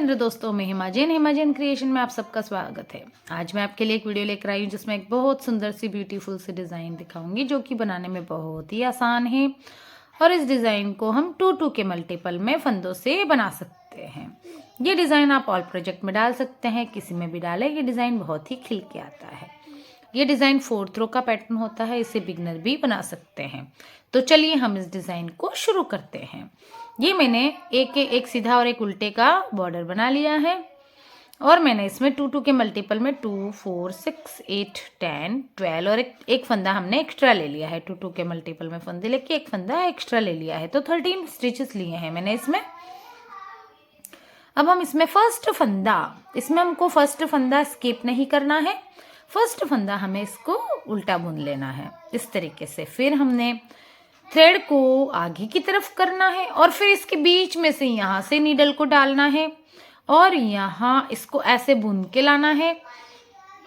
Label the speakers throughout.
Speaker 1: प्यारे दोस्तों, मैं हिमाजन क्रिएशन में आप सबका स्वागत है। आज मैं आपके लिए एक वीडियो लेकर आई हूँ जिसमें एक बहुत सुंदर सी ब्यूटीफुल सी डिज़ाइन दिखाऊंगी जो कि बनाने में बहुत ही आसान है। और इस डिज़ाइन को हम 2-2 के मल्टीपल में फंदों से बना सकते हैं। ये डिज़ाइन आप ऑल प्रोजेक्ट में डाल सकते हैं, किसी में भी डालें। ये डिज़ाइन बहुत ही खिल के आता है। ये डिज़ाइन 4 रो का पैटर्न होता है, इसे बिगनर भी बना सकते हैं। तो चलिए हम इस डिज़ाइन को शुरू करते हैं। ये मैंने एक सीधा और एक उल्टे का बॉर्डर बना लिया है और मैंने इसमें 2-2 के मल्टीपल में 2, 4, 6, 8, 10, 12 और एक फंदा हमने एक्स्ट्रा ले लिया है। 2-2 के मल्टीपल में फंदे लेके एक फंदा एक्स्ट्रा ले लिया है, तो 13 स्टिचेस लिए हैं मैंने इसमें। अब हम इसमें इसमें हमको फर्स्ट फंदा स्किप नहीं करना है। फर्स्ट फंदा हमें इसको उल्टा बुन लेना है इस तरीके से। फिर हमने थ्रेड को आगे की तरफ करना है और फिर इसके बीच में से यहाँ से नीडल को डालना है और यहाँ इसको ऐसे बुन के लाना है।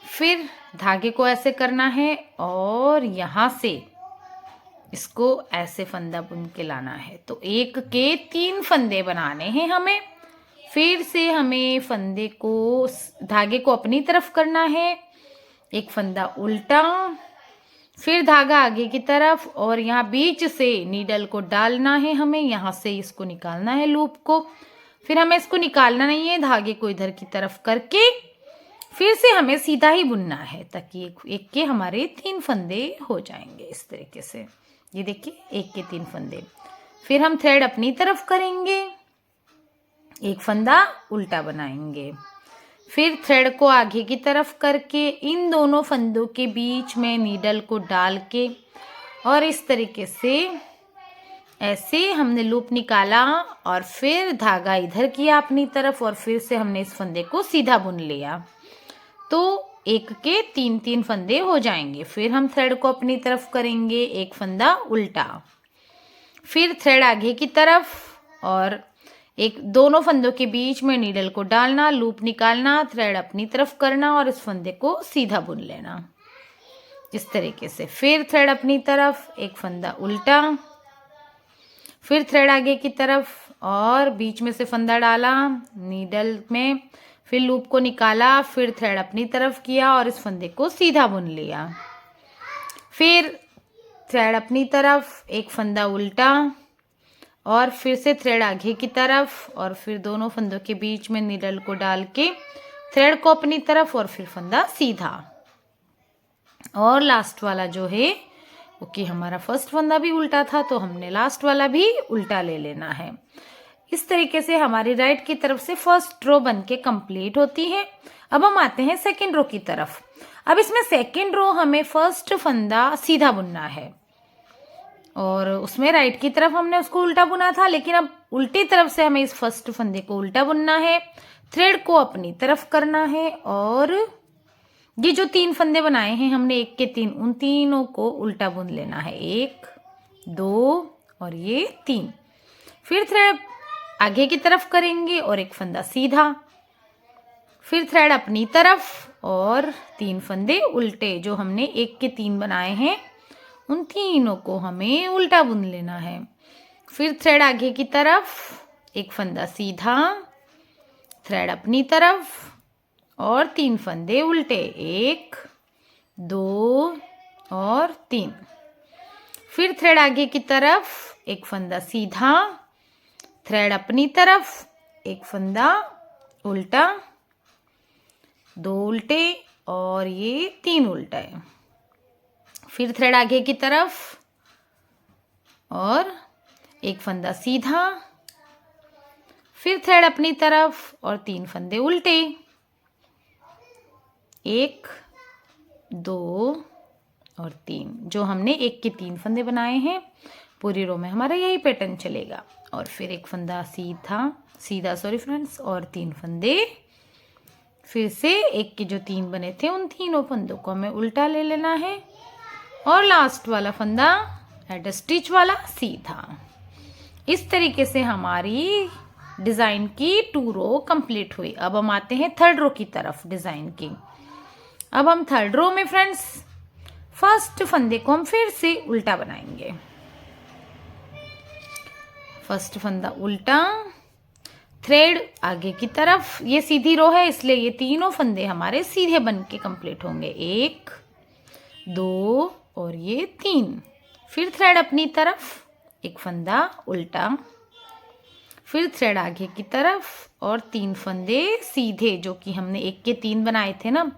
Speaker 1: फिर धागे को ऐसे करना है और यहाँ से इसको ऐसे फंदा बुन के लाना है। तो 1 के 3 फंदे बनाने हैं हमें। फिर से हमें फंदे को धागे को अपनी तरफ करना है, एक फंदा उल्टा, फिर धागा आगे की तरफ और यहाँ बीच से नीडल को डालना है हमें। यहाँ से इसको निकालना है लूप को। फिर हमें इसको निकालना नहीं है, धागे को इधर की तरफ करके फिर से हमें सीधा ही बुनना है ताकि एक के हमारे 3 फंदे हो जाएंगे इस तरीके से। ये देखिए 1 के 3 फंदे। फिर हम थ्रेड अपनी तरफ करेंगे, एक फंदा उल्टा बनाएंगे। फिर थ्रेड को आगे की तरफ करके इन दोनों फंदों के बीच में नीडल को डाल के और इस तरीके से ऐसे हमने लूप निकाला और फिर धागा इधर किया अपनी तरफ और फिर से हमने इस फंदे को सीधा बुन लिया। तो 1 के 3-3 फंदे हो जाएंगे। फिर हम थ्रेड को अपनी तरफ करेंगे, एक फंदा उल्टा, फिर थ्रेड आगे की तरफ और दोनों फंदों के बीच में नीडल को डालना, लूप निकालना, थ्रेड अपनी तरफ करना और इस फंदे को सीधा बुन लेना इस तरीके से। फिर थ्रेड अपनी तरफ, एक फंदा उल्टा, फिर थ्रेड आगे की तरफ और बीच में से फंदा डाला नीडल में, फिर लूप को निकाला, फिर थ्रेड अपनी तरफ किया और इस फंदे को सीधा बुन लिया। फिर थ्रेड अपनी तरफ, एक फंदा उल्टा और फिर से थ्रेड आगे की तरफ और फिर दोनों फंदों के बीच में नीडल को डाल के थ्रेड को अपनी तरफ और फिर फंदा सीधा। और लास्ट वाला जो है क्योंकि हमारा फर्स्ट फंदा भी उल्टा था तो हमने लास्ट वाला भी उल्टा ले लेना है। इस तरीके से हमारी राइट की तरफ से फर्स्ट रो बन के कंप्लीट होती है। अब हम आते हैं सेकेंड रो की तरफ। अब इसमें सेकेंड रो हमें फर्स्ट फंदा सीधा बुनना है और उसमें राइट की तरफ हमने उसको उल्टा बुना था, लेकिन अब उल्टी तरफ से हमें इस फर्स्ट फंदे को उल्टा बुनना है, थ्रेड को अपनी तरफ करना है और ये जो 3 फंदे बनाए हैं हमने 1 के 3, उन तीनों को उल्टा बुन लेना है, 1, 2 और ये 3। फिर थ्रेड आगे की तरफ करेंगे और एक फंदा सीधा, फिर थ्रेड अपनी तरफ और 3 फंदे उल्टे। जो हमने 1 के 3 बनाए हैं उन तीनों को हमें उल्टा बुन लेना है। फिर थ्रेड आगे की तरफ, एक फंदा सीधा, थ्रेड अपनी तरफ और 3 फंदे उल्टे, 1, 2 और 3। फिर थ्रेड आगे की तरफ, एक फंदा सीधा, थ्रेड अपनी तरफ, एक फंदा उल्टा, 2 उल्टे और ये 3 उल्टा है। फिर थ्रेड आगे की तरफ और एक फंदा सीधा, फिर थ्रेड अपनी तरफ और 3 फंदे उल्टे, 1, 2 और 3। जो हमने 1 के 3 फंदे बनाए हैं पूरी रो में हमारा यही पैटर्न चलेगा। और फिर एक फंदा सीधा फ्रेंड्स और 3 फंदे। फिर से 1 के जो 3 बने थे उन तीनों फंदों को हमें उल्टा ले लेना है और लास्ट वाला फंदा एड स्टिच वाला सीधा। इस तरीके से हमारी डिज़ाइन की 2 रो कंप्लीट हुई। अब हम आते हैं थर्ड रो की तरफ डिज़ाइन की। अब हम थर्ड रो में फ्रेंड्स फर्स्ट फंदे को हम फिर से उल्टा बनाएंगे। फर्स्ट फंदा उल्टा, थ्रेड आगे की तरफ, ये सीधी रो है इसलिए ये तीनों फंदे हमारे सीधे बन के कंप्लीट होंगे, 1 2 और ये 3। फिर थ्रेड अपनी तरफ, एक फंदा उल्टा, फिर थ्रेड आगे की तरफ और 3 फंदे सीधे, जो कि हमने 1 के 3 बनाए थे ना,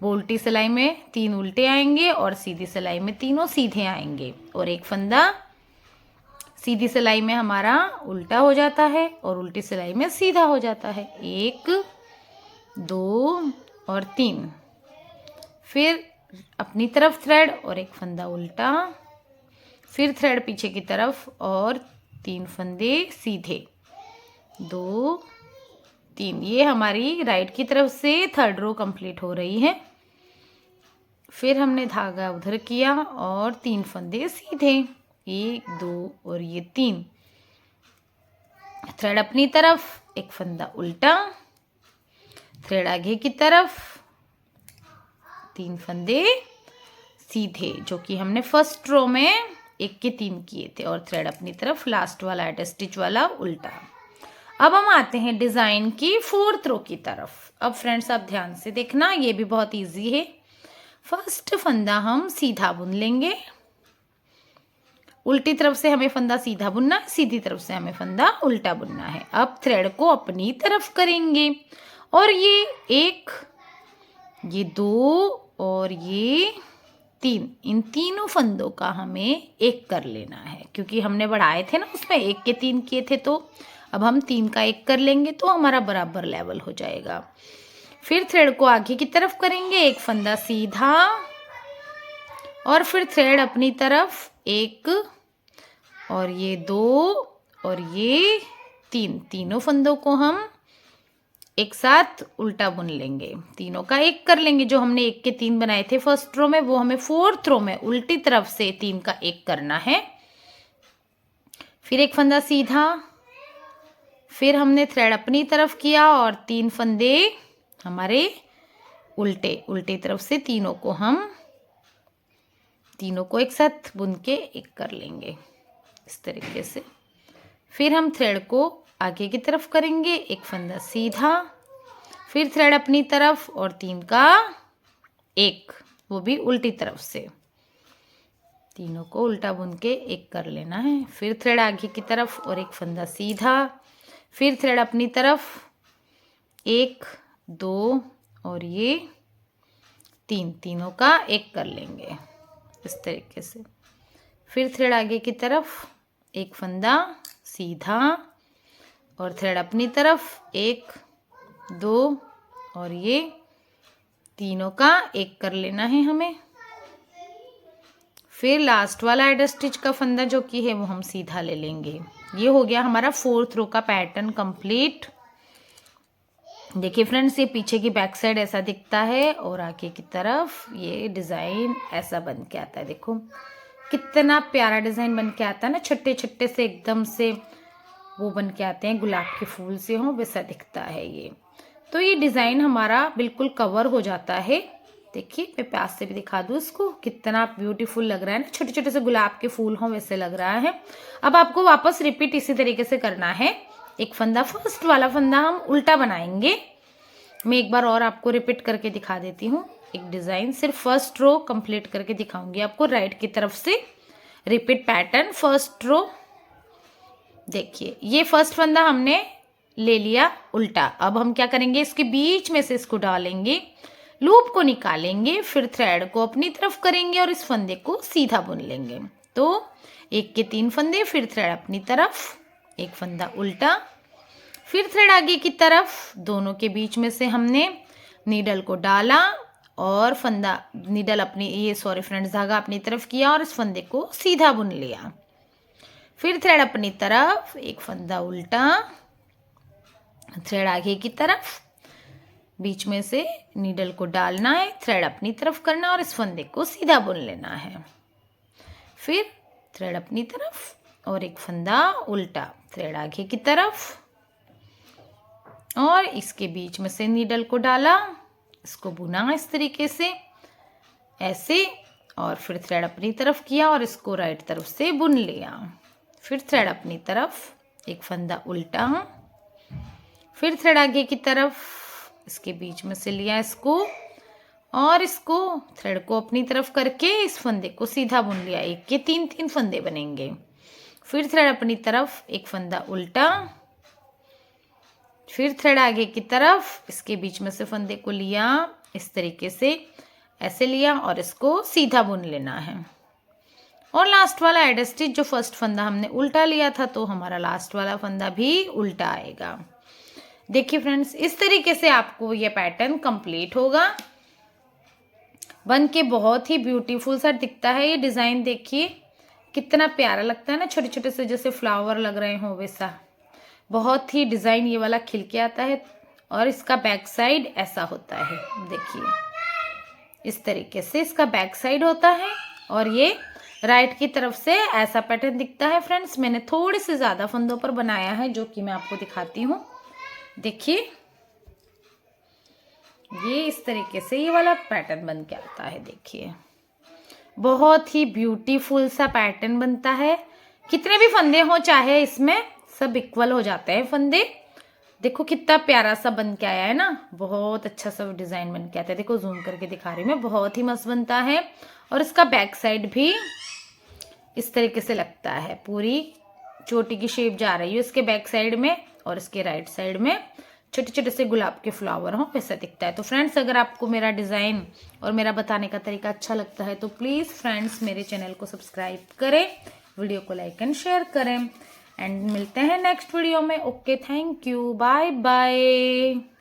Speaker 1: वो उल्टी सिलाई में 3 उल्टे आएंगे और सीधी सिलाई में तीनों सीधे आएंगे, और एक फंदा सीधी सिलाई में हमारा उल्टा हो जाता है और उल्टी सिलाई में सीधा हो जाता है, 1 2 और 3। फिर अपनी तरफ थ्रेड और एक फंदा उल्टा, फिर थ्रेड पीछे की तरफ और 3 फंदे सीधे, 2 3। ये हमारी राइट की तरफ से थर्ड रो कंप्लीट हो रही है। फिर हमने धागा उधर किया और 3 फंदे सीधे, 1 2 और ये 3। थ्रेड अपनी तरफ, एक फंदा उल्टा, थ्रेड आगे की तरफ, 3 फंदे सीधे, जो कि हमने फर्स्ट रो में 1 के 3 किए थे, और थ्रेड अपनी तरफ लास्ट वाला अटैच स्टिच वाला उल्टा। अब हम आते हैं डिज़ाइन की 4th रो की तरफ। अब फ्रेंड्स आप ध्यान से देखना, ये भी बहुत इजी है। फर्स्ट फंदा हम सीधा बुन लेंगे, उल्टी तरफ से हमें फंदा सीधा बुनना है, सीधी तरफ से हमें फंदा उल्टा बुनना है। अब थ्रेड को अपनी तरफ करेंगे और ये 1 ये 2 और ये 3, इन तीनों फंदों का हमें 1 कर लेना है, क्योंकि हमने बढ़ाए थे ना उसमें 1 के 3 किए थे, तो अब हम 3 का 1 कर लेंगे तो हमारा बराबर लेवल हो जाएगा। फिर थ्रेड को आगे की तरफ करेंगे, एक फंदा सीधा और फिर थ्रेड अपनी तरफ, 1 और ये 2 और ये 3, तीनों फंदों को हम एक साथ उल्टा बुन लेंगे, तीनों का 1 कर लेंगे। जो हमने 1 के 3 बनाए थे फर्स्ट रो में, वो हमें 4th रो में उल्टी तरफ से 3 का 1 करना है। फिर एक फंदा सीधा, फिर हमने थ्रेड अपनी तरफ किया और 3 फंदे हमारे उल्टे, उल्टी तरफ से तीनों को एक साथ बुन के 1 कर लेंगे इस तरीके से। फिर हम थ्रेड को आगे की तरफ करेंगे, एक फंदा सीधा, फिर थ्रेड अपनी तरफ और 3 का 1, वो भी उल्टी तरफ से, तीनों को उल्टा बुन के 1 कर लेना है। फिर थ्रेड आगे की तरफ और एक फंदा सीधा, फिर थ्रेड अपनी तरफ, 1 2 और ये 3, तीनों का 1 कर लेंगे इस तरीके से। फिर थ्रेड आगे की तरफ, एक फंदा सीधा और थ्रेड अपनी तरफ, 1 2 और ये तीनों का 1 कर लेना है हमें। फिर लास्ट वाला एड स्टिच का फंदा जो कि है वो हम सीधा ले लेंगे। ये हो गया हमारा 4th रो का पैटर्न कंप्लीट। देखिए फ्रेंड्स, ये पीछे की बैक साइड ऐसा दिखता है और आगे की तरफ ये डिज़ाइन ऐसा बन के आता है। देखो कितना प्यारा डिज़ाइन बन के आता है ना, छोटे छोटे से एकदम से वो बन के आते हैं, गुलाब के फूल से हों वैसा दिखता है ये। तो ये डिज़ाइन हमारा बिल्कुल कवर हो जाता है। देखिए मैं पास से भी दिखा दूँ इसको, कितना ब्यूटीफुल लग रहा है ना, छोटे छोटे से गुलाब के फूल हों वैसे लग रहा है। अब आपको वापस रिपीट इसी तरीके से करना है। एक फंदा, फर्स्ट वाला फंदा हम उल्टा बनाएंगे। मैं एक बार और आपको रिपीट करके दिखा देती हूँ। एक डिज़ाइन सिर्फ फर्स्ट रो कंप्लीट करके दिखाऊंगी आपको, राइट की तरफ से रिपीट पैटर्न फर्स्ट रो। देखिए ये फर्स्ट फंदा हमने ले लिया उल्टा। अब हम क्या करेंगे, इसके बीच में से इसको डालेंगे, लूप को निकालेंगे, फिर थ्रेड को अपनी तरफ करेंगे और इस फंदे को सीधा बुन लेंगे। तो 1 के 3 फंदे, फिर थ्रेड अपनी तरफ, एक फंदा उल्टा, फिर थ्रेड आगे की तरफ, दोनों के बीच में से हमने नीडल को डाला और फंदा नीडल अपनी फ्रेंड्स धागा अपनी तरफ किया और इस फंदे को सीधा बुन लिया। फिर थ्रेड अपनी तरफ, एक फंदा उल्टा, थ्रेड आगे की तरफ, बीच में से नीडल को डालना है, थ्रेड अपनी तरफ करना और इस फंदे को सीधा बुन लेना है। फिर थ्रेड अपनी तरफ और एक फंदा उल्टा, थ्रेड आगे की तरफ और इसके बीच में से नीडल को डाला, इसको बुना इस तरीके से ऐसे, और फिर थ्रेड अपनी तरफ किया और इसको राइट तरफ से बुन लिया। फिर थ्रेड अपनी तरफ, एक फंदा उल्टा, फिर थ्रेड आगे की तरफ इसके बीच में से लिया इसको और इसको थ्रेड को अपनी तरफ करके इस फंदे को सीधा बुन लिया। एक के 3-3 फंदे बनेंगे। फिर थ्रेड अपनी तरफ, एक फंदा उल्टा, फिर थ्रेड आगे की तरफ, इसके बीच में से फंदे को लिया इस तरीके से, ऐसे लिया और इसको सीधा बुन लेना है। और लास्ट वाला एड स्टिच, जो फर्स्ट फंदा हमने उल्टा लिया था, तो हमारा लास्ट वाला फंदा भी उल्टा आएगा। देखिए फ्रेंड्स, इस तरीके से आपको ये पैटर्न कंप्लीट होगा। बन के बहुत ही ब्यूटीफुल सा दिखता है ये डिज़ाइन। देखिए कितना प्यारा लगता है ना, छोटे छोटे से जैसे फ्लावर लग रहे हो वैसा। बहुत ही डिज़ाइन ये वाला खिल के आता है। और इसका बैक साइड ऐसा होता है, देखिए इस तरीके से इसका बैक साइड होता है। और ये राइट की तरफ से ऐसा पैटर्न दिखता है। फ्रेंड्स, मैंने थोड़े से ज़्यादा फंदों पर बनाया है, जो कि मैं आपको दिखाती हूँ। देखिए ये इस तरीके से ये वाला पैटर्न बन के आता है। देखिए बहुत ही ब्यूटीफुल सा पैटर्न बनता है। कितने भी फंदे हो चाहे इसमें, सब इक्वल हो जाते हैं फंदे। देखो कितना प्यारा सा बन के आया है ना, बहुत अच्छा सा डिज़ाइन बन के आता है। देखो जूम करके दिखा रही हूँ मैं, बहुत ही मस्त बनता है। और इसका बैक साइड भी इस तरीके से लगता है, पूरी चोटी की शेप जा रही है इसके बैक साइड में, और इसके राइट साइड में छोटे छोटे से गुलाब के फ्लावर हों वैसा दिखता है। तो फ्रेंड्स, अगर आपको मेरा डिज़ाइन और मेरा बताने का तरीका अच्छा लगता है तो प्लीज़ फ्रेंड्स मेरे चैनल को सब्सक्राइब करें, वीडियो को लाइक एंड शेयर करें। एंड मिलते हैं नेक्स्ट वीडियो में। Okay, thank you, bye bye.